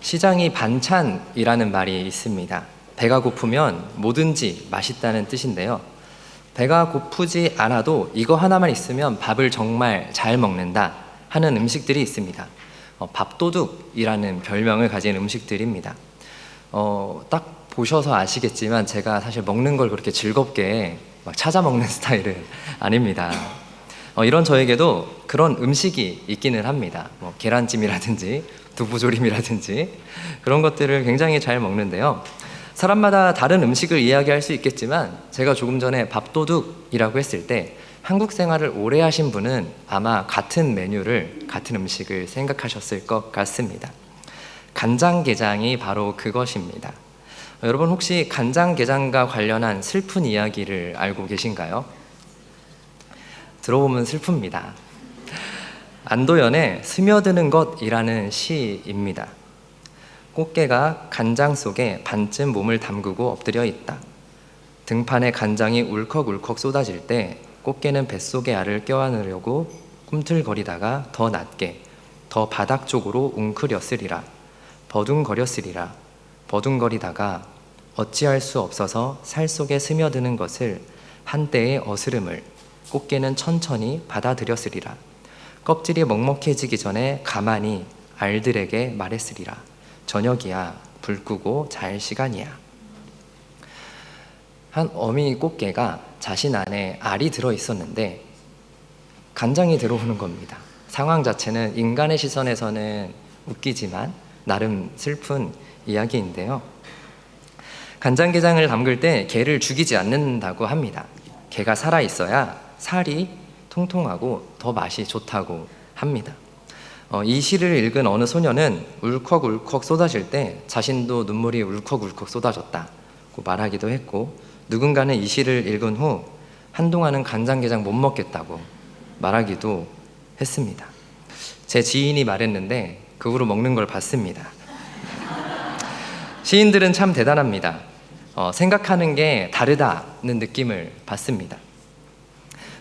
시장이 반찬이라는 말이 있습니다. 배가 고프면 뭐든지 맛있다는 뜻인데요. 배가 고프지 않아도 이거 하나만 있으면 밥을 정말 잘 먹는다 하는 음식들이 있습니다. 밥도둑이라는 별명을 가진 음식들입니다. 딱 보셔서 아시겠지만 제가 사실 먹는 걸 그렇게 즐겁게 막 찾아 먹는 스타일은 아닙니다. 이런 저에게도 그런 음식이 있기는 합니다. 계란찜이라든지 두부조림이라든지 그런 것들을 굉장히 잘 먹는데요. 사람마다 다른 음식을 이야기할 수 있겠지만 제가 조금 전에 밥도둑이라고 했을 때 한국 생활을 오래 하신 분은 아마 같은 메뉴를, 같은 음식을 생각하셨을 것 같습니다. 간장게장이 바로 그것입니다. 여러분 혹시 간장게장과 관련한 슬픈 이야기를 알고 계신가요? 들어보면 슬픕니다. 안도연의 스며드는 것이라는 시입니다. 꽃게가 간장 속에 반쯤 몸을 담그고 엎드려 있다. 등판에 간장이 울컥울컥 쏟아질 때 꽃게는 뱃속의 알을 껴안으려고 꿈틀거리다가 더 낮게, 더 바닥 쪽으로 웅크렸으리라. 버둥거렸으리라. 버둥거리다가 어찌할 수 없어서 살 속에 스며드는 것을 한때의 어스름을 꽃게는 천천히 받아들였으리라. 껍질이 먹먹해지기 전에 가만히 알들에게 말했으리라. 저녁이야, 불 끄고 잘 시간이야. 한 어미 꽃게가 자신 안에 알이 들어있었는데 간장이 들어오는 겁니다. 상황 자체는 인간의 시선에서는 웃기지만 나름 슬픈 이야기인데요. 간장게장을 담글 때 게를 죽이지 않는다고 합니다. 게가 살아있어야 살이 통통하고 더 맛이 좋다고 합니다. 이 시를 읽은 어느 소녀는 울컥울컥 쏟아질 때 자신도 눈물이 울컥울컥 쏟아졌다고 말하기도 했고, 누군가는 이 시를 읽은 후 한동안은 간장게장 못 먹겠다고 말하기도 했습니다. 제 지인이 말했는데 그 후로 먹는 걸 봤습니다. 시인들은 참 대단합니다. 생각하는 게 다르다는 느낌을 받습니다.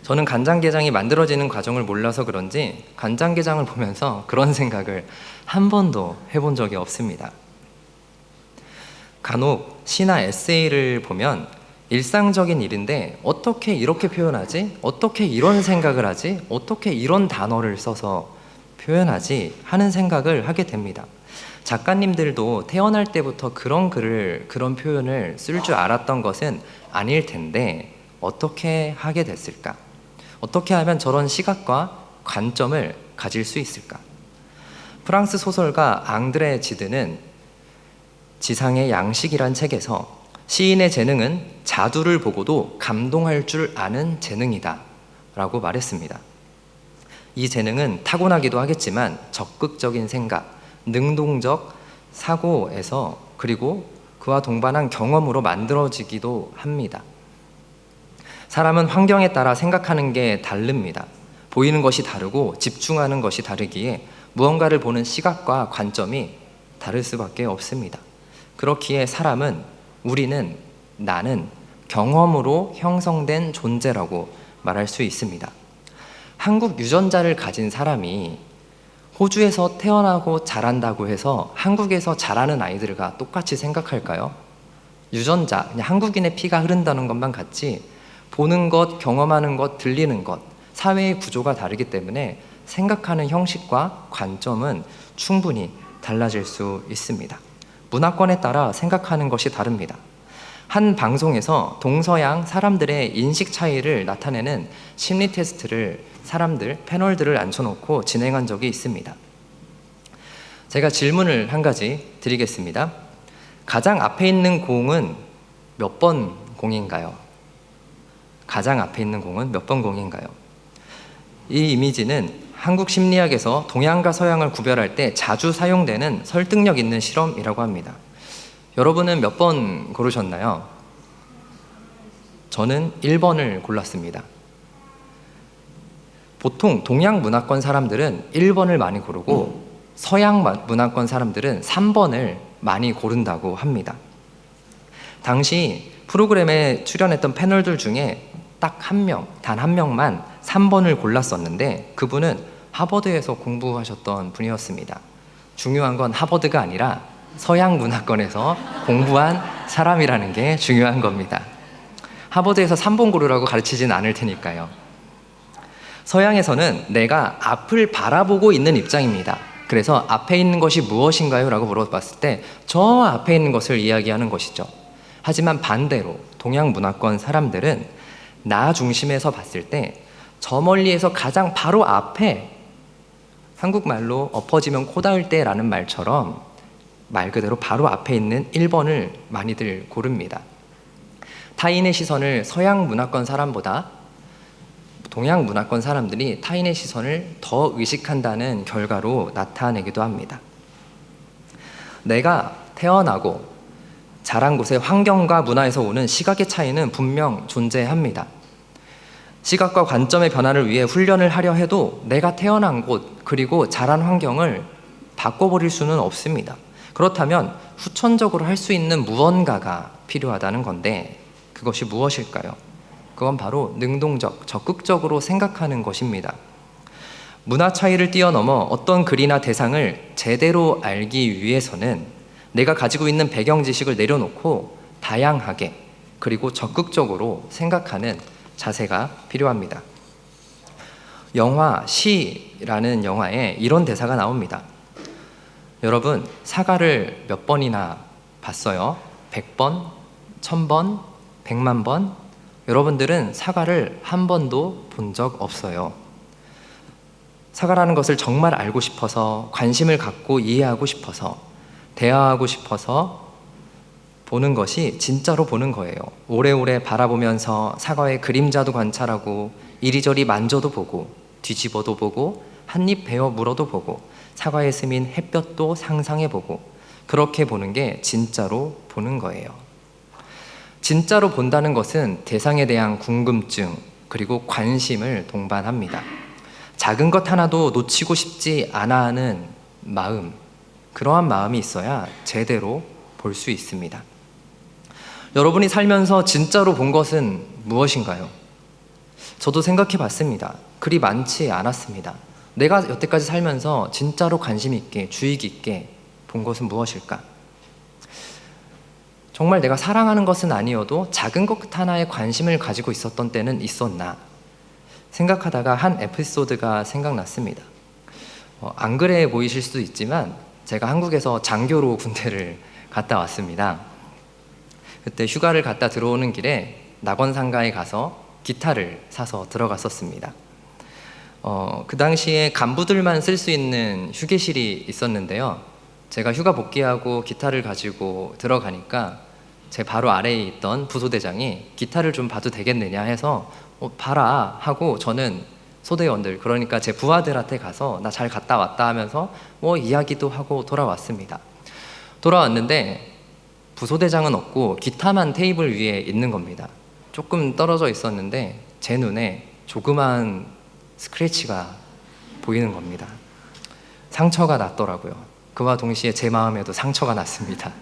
저는 간장게장이 만들어지는 과정을 몰라서 그런지 간장게장을 보면서 그런 생각을 한 번도 해본 적이 없습니다. 간혹 시나 에세이를 보면 일상적인 일인데 어떻게 이렇게 표현하지? 어떻게 이런 생각을 하지? 어떻게 이런 단어를 써서 표현하지? 하는 생각을 하게 됩니다. 작가님들도 태어날 때부터 그런 글을, 그런 표현을 쓸 줄 알았던 것은 아닐 텐데 어떻게 하게 됐을까? 어떻게 하면 저런 시각과 관점을 가질 수 있을까? 프랑스 소설가 앙드레 지드는 지상의 양식이란 책에서 시인의 재능은 자두를 보고도 감동할 줄 아는 재능이다 라고 말했습니다. 이 재능은 타고나기도 하겠지만 적극적인 생각, 능동적 사고에서 그리고 그와 동반한 경험으로 만들어지기도 합니다. 사람은 환경에 따라 생각하는 게 다릅니다. 보이는 것이 다르고 집중하는 것이 다르기에 무언가를 보는 시각과 관점이 다를 수밖에 없습니다. 그렇기에 사람은, 우리는, 나는 경험으로 형성된 존재라고 말할 수 있습니다. 한국 유전자를 가진 사람이 호주에서 태어나고 자란다고 해서 한국에서 자라는 아이들과 똑같이 생각할까요? 유전자, 그냥 한국인의 피가 흐른다는 것만 같지 보는 것, 경험하는 것, 들리는 것, 사회의 구조가 다르기 때문에 생각하는 형식과 관점은 충분히 달라질 수 있습니다. 문화권에 따라 생각하는 것이 다릅니다. 한 방송에서 동서양 사람들의 인식 차이를 나타내는 심리 테스트를 패널들을 앉혀놓고 진행한 적이 있습니다. 제가 질문을 한 가지 드리겠습니다. 가장 앞에 있는 공은 몇 번 공인가요? 가장 앞에 있는 공은 몇 번 공인가요? 이 이미지는 한국 심리학에서 동양과 서양을 구별할 때 자주 사용되는 설득력 있는 실험이라고 합니다. 여러분은 몇 번 고르셨나요? 저는 1번을 골랐습니다. 보통 동양 문화권 사람들은 1번을 많이 고르고 서양 문화권 사람들은 3번을 많이 고른다고 합니다. 당시 프로그램에 출연했던 패널들 중에 딱 한 명, 단 한 명만 3번을 골랐었는데 그분은 하버드에서 공부하셨던 분이었습니다. 중요한 건 하버드가 아니라 서양 문화권에서 공부한 사람이라는 게 중요한 겁니다. 하버드에서 3번 고르라고 가르치진 않을 테니까요. 서양에서는 내가 앞을 바라보고 있는 입장입니다. 그래서 앞에 있는 것이 무엇인가요? 라고 물어봤을 때 저 앞에 있는 것을 이야기하는 것이죠. 하지만 반대로 동양 문화권 사람들은 나 중심에서 봤을 때 저 멀리에서 가장 바로 앞에, 한국말로 엎어지면 코 닿을 때라는 말처럼 말 그대로 바로 앞에 있는 1번을 많이들 고릅니다. 타인의 시선을 서양 문화권 사람보다 동양 문화권 사람들이 타인의 시선을 더 의식한다는 결과로 나타내기도 합니다. 내가 태어나고 자란 곳의 환경과 문화에서 오는 시각의 차이는 분명 존재합니다. 시각과 관점의 변화를 위해 훈련을 하려 해도 내가 태어난 곳 그리고 자란 환경을 바꿔버릴 수는 없습니다. 그렇다면 후천적으로 할 수 있는 무언가가 필요하다는 건데 그것이 무엇일까요? 그건 바로 능동적, 적극적으로 생각하는 것입니다. 문화 차이를 뛰어넘어 어떤 글이나 대상을 제대로 알기 위해서는 내가 가지고 있는 배경 지식을 내려놓고 다양하게 그리고 적극적으로 생각하는 자세가 필요합니다. 영화 시라는 영화에 이런 대사가 나옵니다. 여러분, 사과를 몇 번이나 봤어요? 100번? 1000번? 100만 번? 여러분들은 사과를 한 번도 본 적 없어요. 사과라는 것을 정말 알고 싶어서, 관심을 갖고 이해하고 싶어서, 대화하고 싶어서 보는 것이 진짜로 보는 거예요. 오래오래 바라보면서 사과의 그림자도 관찰하고 이리저리 만져도 보고 뒤집어도 보고 한입 베어 물어도 보고 사과에 스민 햇볕도 상상해보고 그렇게 보는 게 진짜로 보는 거예요. 진짜로 본다는 것은 대상에 대한 궁금증 그리고 관심을 동반합니다. 작은 것 하나도 놓치고 싶지 않아 하는 마음, 그러한 마음이 있어야 제대로 볼 수 있습니다. 여러분이 살면서 진짜로 본 것은 무엇인가요? 저도 생각해 봤습니다. 그리 많지 않았습니다. 내가 여태까지 살면서 진짜로 관심 있게, 주의 깊게 본 것은 무엇일까? 정말 내가 사랑하는 것은 아니어도 작은 것 하나에 관심을 가지고 있었던 때는 있었나? 생각하다가 한 에피소드가 생각났습니다. 안 그래 보이실 수도 있지만 제가 한국에서 장교로 군대를 갔다 왔습니다. 그때 휴가를 갔다 들어오는 길에 낙원상가에 가서 기타를 사서 들어갔었습니다. 그 당시에 간부들만 쓸 수 있는 휴게실이 있었는데요. 제가 휴가 복귀하고 기타를 가지고 들어가니까 제 바로 아래에 있던 부소대장이 기타를 좀 봐도 되겠느냐 해서 봐라 하고 저는 소대원들, 그러니까 제 부하들한테 가서 나 잘 갔다 왔다 하면서 이야기도 하고 돌아왔습니다. 돌아왔는데 부소대장은 없고 기타만 테이블 위에 있는 겁니다. 조금 떨어져 있었는데 제 눈에 조그만 스크래치가 보이는 겁니다. 상처가 났더라고요. 그와 동시에 제 마음에도 상처가 났습니다.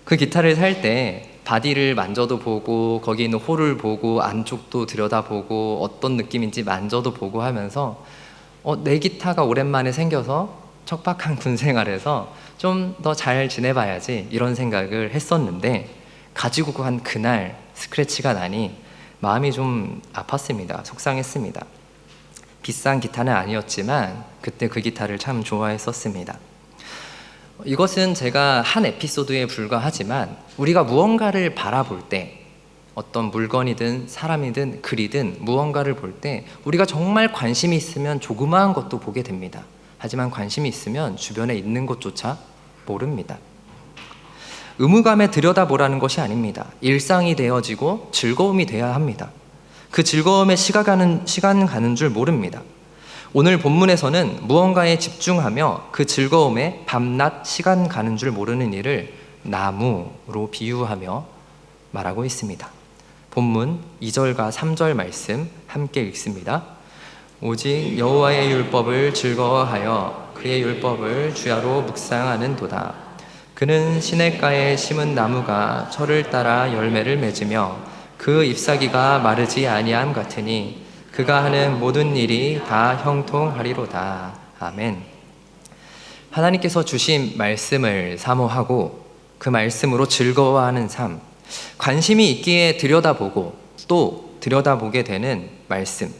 그 기타를 살 때 바디를 만져도 보고 거기 있는 홀을 보고 안쪽도 들여다보고 어떤 느낌인지 만져도 보고 하면서 내 기타가 오랜만에 생겨서 척박한 군 생활에서 좀 더 잘 지내봐야지 이런 생각을 했었는데 가지고 간 그날 스크래치가 나니 마음이 좀 아팠습니다. 속상했습니다. 비싼 기타는 아니었지만 그때 그 기타를 참 좋아했었습니다. 이것은 제가 한 에피소드에 불과하지만 우리가 무언가를 바라볼 때 어떤 물건이든 사람이든 글이든 무언가를 볼 때 우리가 정말 관심이 있으면 조그마한 것도 보게 됩니다. 하지만 관심이 있으면 주변에 있는 것조차 모릅니다. 의무감에 들여다보라는 것이 아닙니다. 일상이 되어지고 즐거움이 돼야 합니다. 그 즐거움에 시간 가는 줄 모릅니다. 오늘 본문에서는 무언가에 집중하며 그 즐거움에 밤낮 시간 가는 줄 모르는 일을 나무로 비유하며 말하고 있습니다. 본문 2절과 3절 말씀 함께 읽습니다. 오직 여호와의 율법을 즐거워하여 그의 율법을 주야로 묵상하는도다. 그는 시냇가에 심은 나무가 철을 따라 열매를 맺으며 그 잎사귀가 마르지 아니함 같으니 그가 하는 모든 일이 다 형통하리로다. 아멘. 하나님께서 주신 말씀을 사모하고 그 말씀으로 즐거워하는 삶, 관심이 있기에 들여다보고 또 들여다보게 되는 말씀,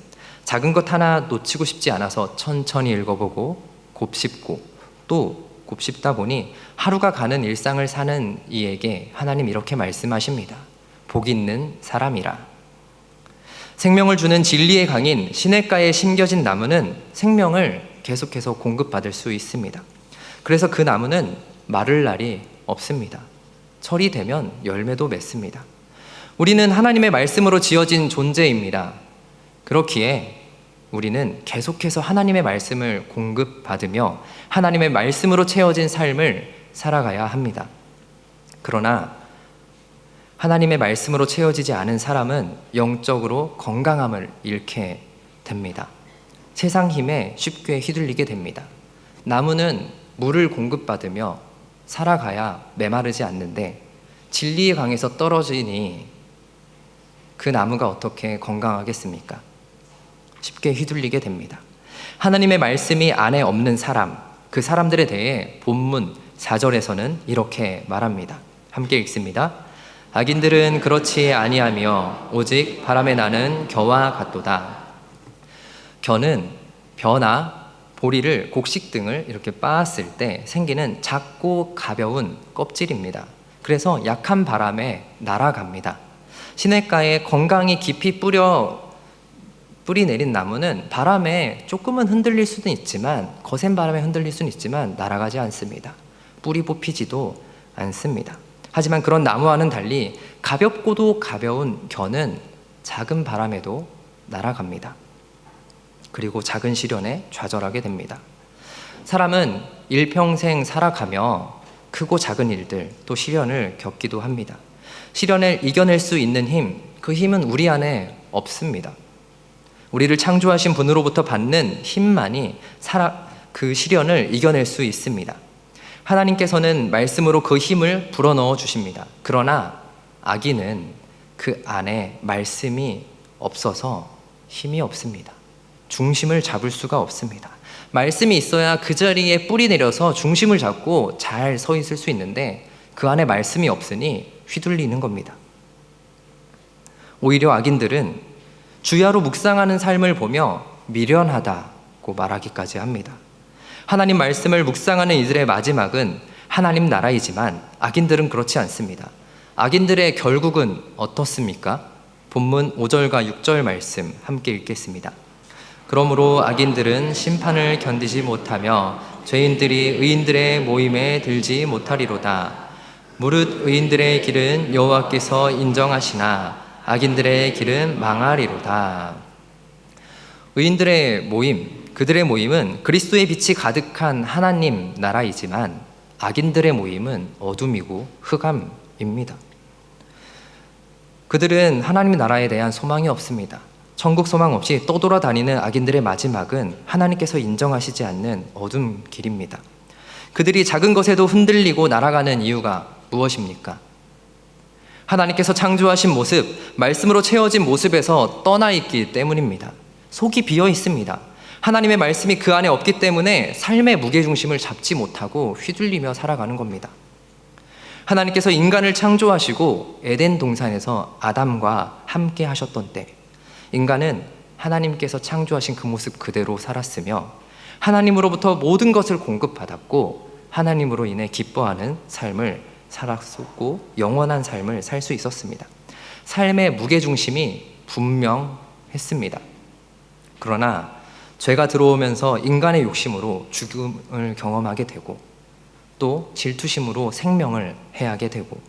작은 것 하나 놓치고 싶지 않아서 천천히 읽어보고 곱씹고 또 곱씹다 보니 하루가 가는 일상을 사는 이에게 하나님 이렇게 말씀하십니다. 복 있는 사람이라. 생명을 주는 진리의 강인 시냇가에 심겨진 나무는 생명을 계속해서 공급받을 수 있습니다. 그래서 그 나무는 마를 날이 없습니다. 철이 되면 열매도 맺습니다. 우리는 하나님의 말씀으로 지어진 존재입니다. 그렇기에 우리는 계속해서 하나님의 말씀을 공급받으며 하나님의 말씀으로 채워진 삶을 살아가야 합니다. 그러나 하나님의 말씀으로 채워지지 않은 사람은 영적으로 건강함을 잃게 됩니다. 세상 힘에 쉽게 휘둘리게 됩니다. 나무는 물을 공급받으며 살아가야 메마르지 않는데 진리의 강에서 떨어지니 그 나무가 어떻게 건강하겠습니까? 쉽게 휘둘리게 됩니다. 하나님의 말씀이 안에 없는 사람, 그 사람들에 대해 본문 4절에서는 이렇게 말합니다. 함께 읽습니다. 악인들은 그렇지 아니하며 오직 바람에 나는 겨와 같도다. 겨는 벼나 보리를 곡식 등을 이렇게 빻았을 때 생기는 작고 가벼운 껍질입니다. 그래서 약한 바람에 날아갑니다. 시냇가에 건강히 깊이 뿌리 내린 나무는 바람에 조금은 흔들릴 수는 있지만, 거센 바람에 흔들릴 수는 있지만 날아가지 않습니다. 뿌리 뽑히지도 않습니다. 하지만 그런 나무와는 달리 가볍고도 가벼운 겨는 작은 바람에도 날아갑니다. 그리고 작은 시련에 좌절하게 됩니다. 사람은 일평생 살아가며 크고 작은 일들, 또 시련을 겪기도 합니다. 시련을 이겨낼 수 있는 힘, 그 힘은 우리 안에 없습니다. 우리를 창조하신 분으로부터 받는 힘만이 그 시련을 이겨낼 수 있습니다. 하나님께서는 말씀으로 그 힘을 불어넣어 주십니다. 그러나 악인은 그 안에 말씀이 없어서 힘이 없습니다. 중심을 잡을 수가 없습니다. 말씀이 있어야 그 자리에 뿌리 내려서 중심을 잡고 잘 서 있을 수 있는데 그 안에 말씀이 없으니 휘둘리는 겁니다. 오히려 악인들은 주야로 묵상하는 삶을 보며 미련하다고 말하기까지 합니다. 하나님 말씀을 묵상하는 이들의 마지막은 하나님 나라이지만 악인들은 그렇지 않습니다. 악인들의 결국은 어떻습니까? 본문 5절과 6절 말씀 함께 읽겠습니다. 그러므로 악인들은 심판을 견디지 못하며 죄인들이 의인들의 모임에 들지 못하리로다. 무릇 의인들의 길은 여호와께서 인정하시나 악인들의 길은 망하리로다. 의인들의 모임, 그들의 모임은 그리스도의 빛이 가득한 하나님 나라이지만 악인들의 모임은 어둠이고 흑암입니다. 그들은 하나님 나라에 대한 소망이 없습니다. 천국 소망 없이 떠돌아다니는 악인들의 마지막은 하나님께서 인정하시지 않는 어둠 길입니다. 그들이 작은 것에도 흔들리고 날아가는 이유가 무엇입니까? 하나님께서 창조하신 모습, 말씀으로 채워진 모습에서 떠나 있기 때문입니다. 속이 비어 있습니다. 하나님의 말씀이 그 안에 없기 때문에 삶의 무게중심을 잡지 못하고 휘둘리며 살아가는 겁니다. 하나님께서 인간을 창조하시고 에덴 동산에서 아담과 함께 하셨던 때 인간은 하나님께서 창조하신 그 모습 그대로 살았으며 하나님으로부터 모든 것을 공급받았고 하나님으로 인해 기뻐하는 삶을 살았고 영원한 삶을 살 수 있었습니다. 삶의 무게중심이 분명했습니다. 그러나 죄가 들어오면서 인간의 욕심으로 죽음을 경험하게 되고 또 질투심으로 생명을 해하게 되고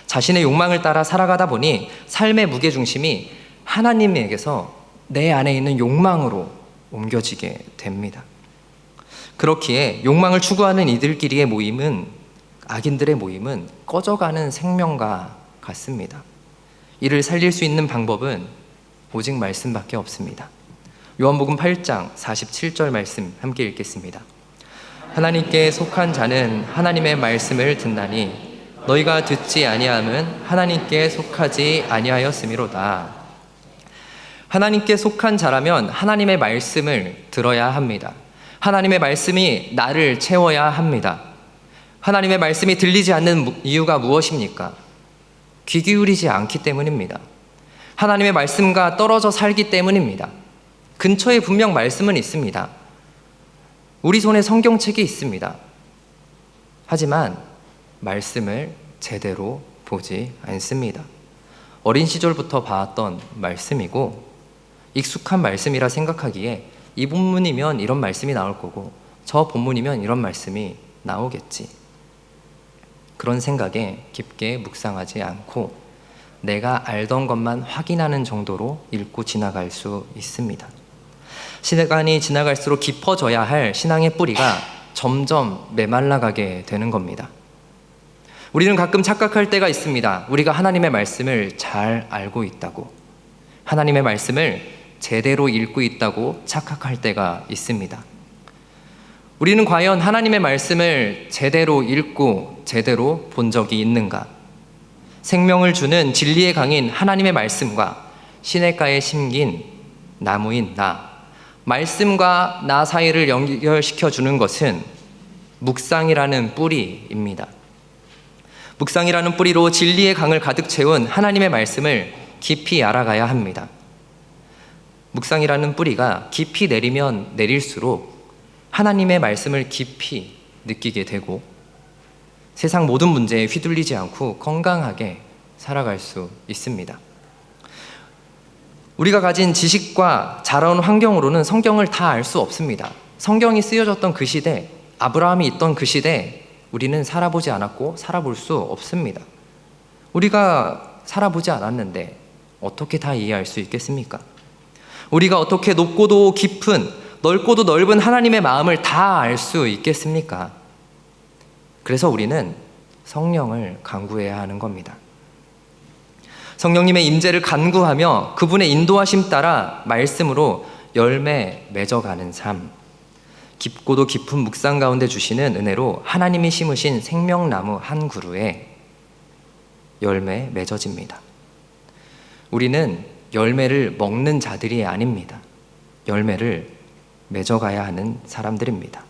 자신의 욕망을 따라 살아가다 보니 삶의 무게중심이 하나님에게서 내 안에 있는 욕망으로 옮겨지게 됩니다. 그렇기에 욕망을 추구하는 이들끼리의 모임은, 악인들의 모임은 꺼져가는 생명과 같습니다. 이를 살릴 수 있는 방법은 오직 말씀밖에 없습니다. 요한복음 8장 47절 말씀 함께 읽겠습니다. 하나님께 속한 자는 하나님의 말씀을 듣나니 너희가 듣지 아니함은 하나님께 속하지 아니하였음이로다. 하나님께 속한 자라면 하나님의 말씀을 들어야 합니다. 하나님의 말씀이 나를 채워야 합니다. 하나님의 말씀이 들리지 않는 이유가 무엇입니까? 귀 기울이지 않기 때문입니다. 하나님의 말씀과 떨어져 살기 때문입니다. 근처에 분명 말씀은 있습니다. 우리 손에 성경책이 있습니다. 하지만 말씀을 제대로 보지 않습니다. 어린 시절부터 봐왔던 말씀이고 익숙한 말씀이라 생각하기에 이 본문이면 이런 말씀이 나올 거고 저 본문이면 이런 말씀이 나오겠지. 그런 생각에 깊게 묵상하지 않고 내가 알던 것만 확인하는 정도로 읽고 지나갈 수 있습니다. 시간이 지나갈수록 깊어져야 할 신앙의 뿌리가 점점 메말라가게 되는 겁니다. 우리는 가끔 착각할 때가 있습니다. 우리가 하나님의 말씀을 잘 알고 있다고, 하나님의 말씀을 제대로 읽고 있다고 착각할 때가 있습니다. 우리는 과연 하나님의 말씀을 제대로 읽고 제대로 본 적이 있는가? 생명을 주는 진리의 강인 하나님의 말씀과 시냇가에 심긴 나무인 나, 말씀과 나 사이를 연결시켜 주는 것은 묵상이라는 뿌리입니다. 묵상이라는 뿌리로 진리의 강을 가득 채운 하나님의 말씀을 깊이 알아가야 합니다. 묵상이라는 뿌리가 깊이 내리면 내릴수록 하나님의 말씀을 깊이 느끼게 되고 세상 모든 문제에 휘둘리지 않고 건강하게 살아갈 수 있습니다. 우리가 가진 지식과 자라온 환경으로는 성경을 다 알 수 없습니다. 성경이 쓰여졌던 그 시대, 아브라함이 있던 그 시대, 우리는 살아보지 않았고 살아볼 수 없습니다. 우리가 살아보지 않았는데 어떻게 다 이해할 수 있겠습니까? 우리가 어떻게 높고도 깊은, 넓고도 넓은 하나님의 마음을 다 알 수 있겠습니까? 그래서 우리는 성령을 간구해야 하는 겁니다. 성령님의 임재를 간구하며 그분의 인도하심 따라 말씀으로 열매 맺어가는 삶, 깊고도 깊은 묵상 가운데 주시는 은혜로 하나님이 심으신 생명나무 한 그루에 열매 맺어집니다. 우리는 열매를 먹는 자들이 아닙니다. 열매를 맺어가야 하는 사람들입니다.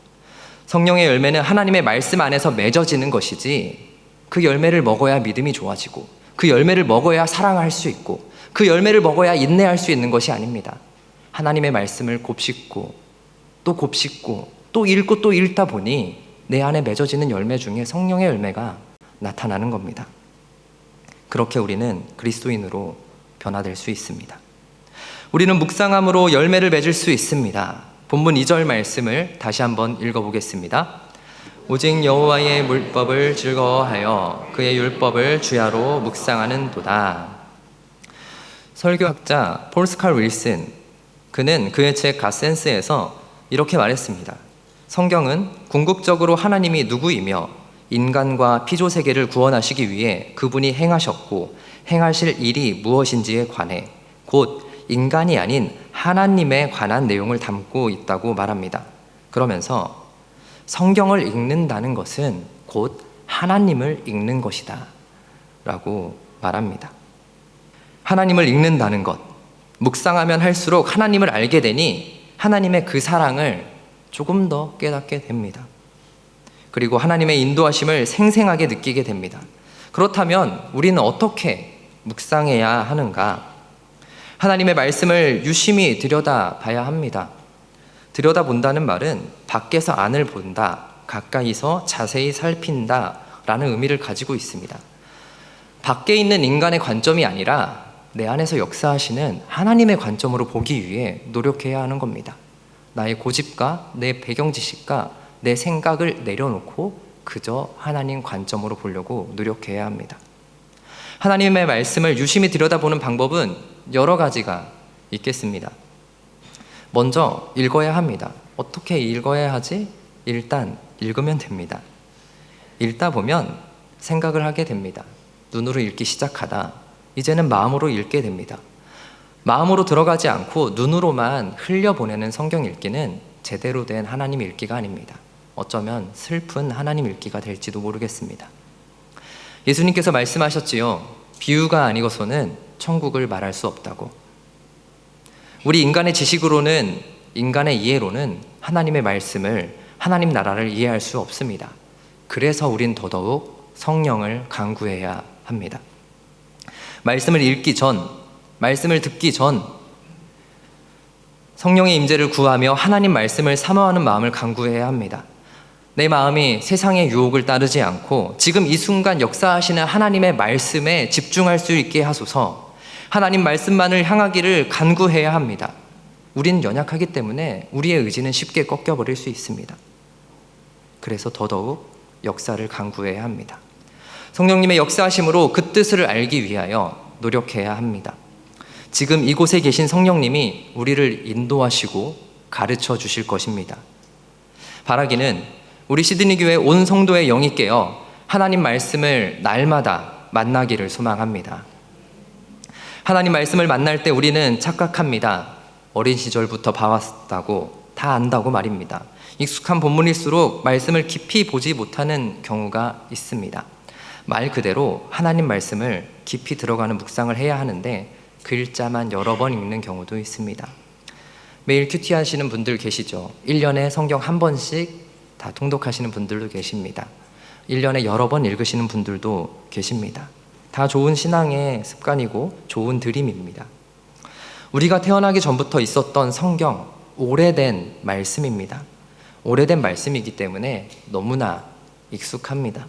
성령의 열매는 하나님의 말씀 안에서 맺어지는 것이지, 그 열매를 먹어야 믿음이 좋아지고 그 열매를 먹어야 사랑할 수 있고 그 열매를 먹어야 인내할 수 있는 것이 아닙니다. 하나님의 말씀을 곱씹고 또 곱씹고 또 읽고 또 읽다 보니 내 안에 맺어지는 열매 중에 성령의 열매가 나타나는 겁니다. 그렇게 우리는 그리스도인으로 변화될 수 있습니다. 우리는 묵상함으로 열매를 맺을 수 있습니다. 본문 2절 말씀을 다시 한번 읽어보겠습니다. 오직 여호와의 율법을 즐거워하여 그의 율법을 주야로 묵상하는 도다. 설교학자 폴 스칼 윌슨, 그는 그의 책 갓센스에서 이렇게 말했습니다. 성경은 궁극적으로 하나님이 누구이며 인간과 피조세계를 구원하시기 위해 그분이 행하셨고 행하실 일이 무엇인지에 관해 곧 인간이 아닌 하나님에 관한 내용을 담고 있다고 말합니다. 그러면서 성경을 읽는다는 것은 곧 하나님을 읽는 것이다 라고 말합니다. 하나님을 읽는다는 것, 묵상하면 할수록 하나님을 알게 되니 하나님의 그 사랑을 조금 더 깨닫게 됩니다. 그리고 하나님의 인도하심을 생생하게 느끼게 됩니다. 그렇다면 우리는 어떻게 묵상해야 하는가? 하나님의 말씀을 유심히 들여다봐야 합니다. 들여다본다는 말은 밖에서 안을 본다, 가까이서 자세히 살핀다 라는 의미를 가지고 있습니다. 밖에 있는 인간의 관점이 아니라 내 안에서 역사하시는 하나님의 관점으로 보기 위해 노력해야 하는 겁니다. 나의 고집과 내 배경 지식과 내 생각을 내려놓고 그저 하나님 관점으로 보려고 노력해야 합니다. 하나님의 말씀을 유심히 들여다보는 방법은 여러 가지가 있겠습니다. 먼저 읽어야 합니다. 어떻게 읽어야 하지? 일단 읽으면 됩니다. 읽다 보면 생각을 하게 됩니다. 눈으로 읽기 시작하다 이제는 마음으로 읽게 됩니다. 마음으로 들어가지 않고 눈으로만 흘려보내는 성경 읽기는 제대로 된 하나님 읽기가 아닙니다. 어쩌면 슬픈 하나님 읽기가 될지도 모르겠습니다. 예수님께서 말씀하셨지요. 비유가 아니고서는 천국을 말할 수 없다고. 우리 인간의 지식으로는, 인간의 이해로는 하나님의 말씀을, 하나님 나라를 이해할 수 없습니다. 그래서 우린 더더욱 성령을 간구해야 합니다. 말씀을 읽기 전, 말씀을 듣기 전 성령의 임재를 구하며 하나님 말씀을 사모하는 마음을 간구해야 합니다. 내 마음이 세상의 유혹을 따르지 않고 지금 이 순간 역사하시는 하나님의 말씀에 집중할 수 있게 하소서. 하나님 말씀만을 향하기를 간구해야 합니다. 우린 연약하기 때문에 우리의 의지는 쉽게 꺾여버릴 수 있습니다. 그래서 더더욱 역사를 간구해야 합니다. 성령님의 역사하심으로 그 뜻을 알기 위하여 노력해야 합니다. 지금 이곳에 계신 성령님이 우리를 인도하시고 가르쳐 주실 것입니다. 바라기는 우리 시드니 교회 온 성도의 영이 깨어 하나님 말씀을 날마다 만나기를 소망합니다. 하나님 말씀을 만날 때 우리는 착각합니다. 어린 시절부터 봐왔다고, 다 안다고 말입니다. 익숙한 본문일수록 말씀을 깊이 보지 못하는 경우가 있습니다. 말 그대로 하나님 말씀을 깊이 들어가는 묵상을 해야 하는데 글자만 여러 번 읽는 경우도 있습니다. 매일 큐티 하시는 분들 계시죠? 1년에 성경 한 번씩 다 통독하시는 분들도 계십니다. 1년에 여러 번 읽으시는 분들도 계십니다. 다 좋은 신앙의 습관이고 좋은 드림입니다. 우리가 태어나기 전부터 있었던 성경, 오래된 말씀입니다. 오래된 말씀이기 때문에 너무나 익숙합니다.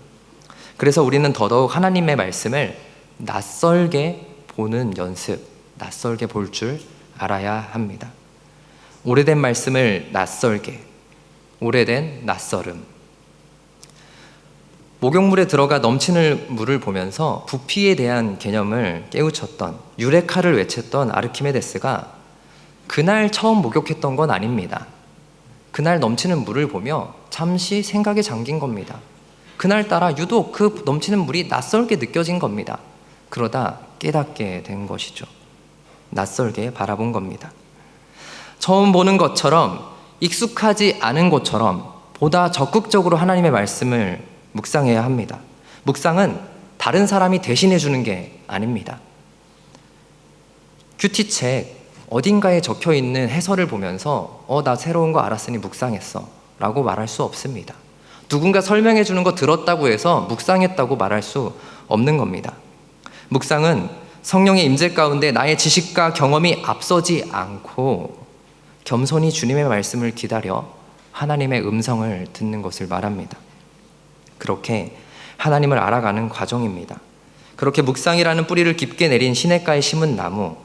그래서 우리는 더더욱 하나님의 말씀을 낯설게 보는 연습, 낯설게 볼 줄 알아야 합니다. 오래된 말씀을 낯설게, 오래된 낯설음. 목욕물에 들어가 넘치는 물을 보면서 부피에 대한 개념을 깨우쳤던, 유레카를 외쳤던 아르키메데스가 그날 처음 목욕했던 건 아닙니다. 그날 넘치는 물을 보며 잠시 생각에 잠긴 겁니다. 그날따라 유독 그 넘치는 물이 낯설게 느껴진 겁니다. 그러다 깨닫게 된 것이죠. 낯설게 바라본 겁니다. 처음 보는 것처럼, 익숙하지 않은 것처럼 보다 적극적으로 하나님의 말씀을 묵상해야 합니다. 묵상은 다른 사람이 대신해 주는 게 아닙니다. 큐티책 어딘가에 적혀 있는 해설을 보면서 나 새로운 거 알았으니 묵상했어 라고 말할 수 없습니다. 누군가 설명해 주는 거 들었다고 해서 묵상했다고 말할 수 없는 겁니다. 묵상은 성령의 임재 가운데 나의 지식과 경험이 앞서지 않고 겸손히 주님의 말씀을 기다려 하나님의 음성을 듣는 것을 말합니다. 그렇게 하나님을 알아가는 과정입니다. 그렇게 묵상이라는 뿌리를 깊게 내린 시냇가에 심은 나무,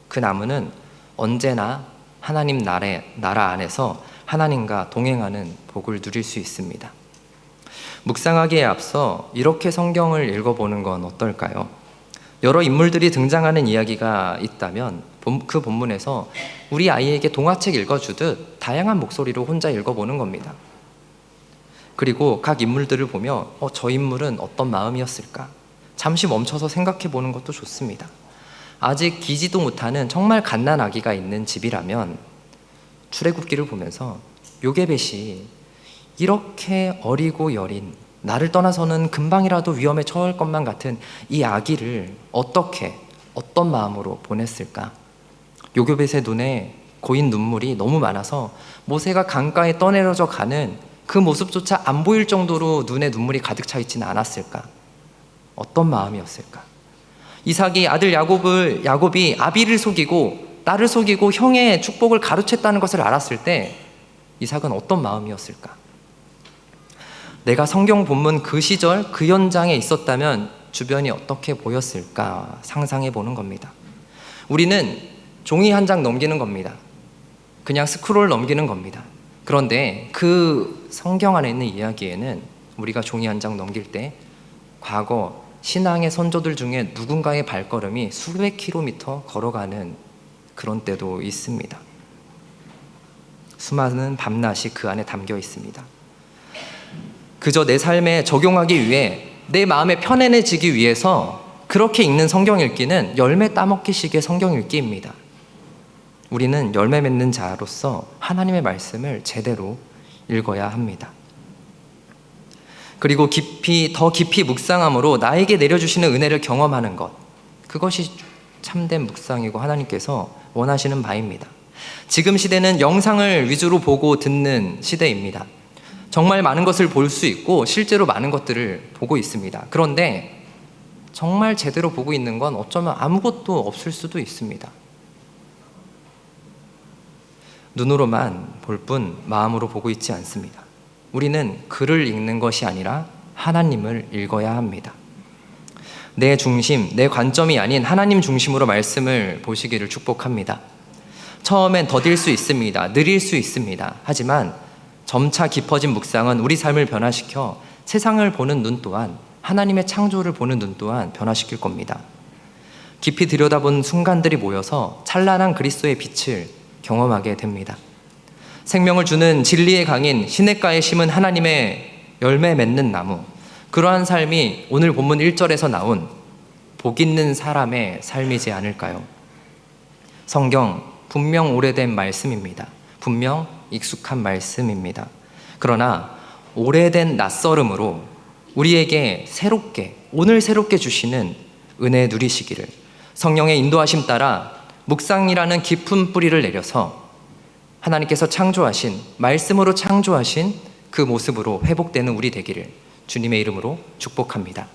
그 나무는 언제나 하나님 나라 안에서 하나님과 동행하는 복을 누릴 수 있습니다. 묵상하기에 앞서 이렇게 성경을 읽어보는 건 어떨까요? 여러 인물들이 등장하는 이야기가 있다면 그 본문에서 우리 아이에게 동화책 읽어주듯 다양한 목소리로 혼자 읽어보는 겁니다. 그리고 각 인물들을 보며 저 인물은 어떤 마음이었을까? 잠시 멈춰서 생각해 보는 것도 좋습니다. 아직 기지도 못하는 정말 갓난 아기가 있는 집이라면 출애굽기를 보면서 요게벳이 이렇게 어리고 여린, 나를 떠나서는 금방이라도 위험에 처할 것만 같은 이 아기를 어떤 마음으로 보냈을까? 요게벳의 눈에 고인 눈물이 너무 많아서 모세가 강가에 떠내려져 가는 그 모습조차 안 보일 정도로 눈에 눈물이 가득 차 있지는 않았을까? 어떤 마음이었을까? 이삭이 아들 야곱이 아비를 속이고 딸을 속이고 형의 축복을 가로챘다는 것을 알았을 때 이삭은 어떤 마음이었을까? 내가 성경 본문 그 시절 그 현장에 있었다면 주변이 어떻게 보였을까 상상해 보는 겁니다. 우리는 종이 한 장 넘기는 겁니다. 그냥 스크롤 넘기는 겁니다. 그런데 그 성경 안에 있는 이야기에는 우리가 종이 한 장 넘길 때 과거 신앙의 선조들 중에 누군가의 발걸음이 수백 킬로미터 걸어가는 그런 때도 있습니다. 수많은 밤낮이 그 안에 담겨 있습니다. 그저 내 삶에 적용하기 위해, 내 마음에 편안해지기 위해서 그렇게 읽는 성경 읽기는 열매 따먹기식의 성경 읽기입니다. 우리는 열매 맺는 자로서 하나님의 말씀을 제대로 읽어야 합니다. 그리고 더 깊이 묵상함으로 나에게 내려주시는 은혜를 경험하는 것, 그것이 참된 묵상이고 하나님께서 원하시는 바입니다. 지금 시대는 영상을 위주로 보고 듣는 시대입니다. 정말 많은 것을 볼 수 있고 실제로 많은 것들을 보고 있습니다. 그런데 정말 제대로 보고 있는 건 어쩌면 아무것도 없을 수도 있습니다. 눈으로만 볼 뿐 마음으로 보고 있지 않습니다. 우리는 글을 읽는 것이 아니라 하나님을 읽어야 합니다. 내 중심, 내 관점이 아닌 하나님 중심으로 말씀을 보시기를 축복합니다. 처음엔 더딜 수 있습니다. 느릴 수 있습니다. 하지만 점차 깊어진 묵상은 우리 삶을 변화시켜 세상을 보는 눈 또한, 하나님의 창조를 보는 눈 또한 변화시킬 겁니다. 깊이 들여다본 순간들이 모여서 찬란한 그리스도의 빛을 경험하게 됩니다. 생명을 주는 진리의 강인 시냇가에 심은 하나님의 열매 맺는 나무, 그러한 삶이 오늘 본문 1절에서 나온 복 있는 사람의 삶이지 않을까요? 성경 분명 오래된 말씀입니다. 분명 익숙한 말씀입니다. 그러나 오래된 낯설음으로 우리에게 새롭게, 오늘 새롭게 주시는 은혜 누리시기를, 성령의 인도하심 따라 묵상이라는 깊은 뿌리를 내려서 하나님께서 창조하신, 말씀으로 창조하신 그 모습으로 회복되는 우리 되기를 주님의 이름으로 축복합니다.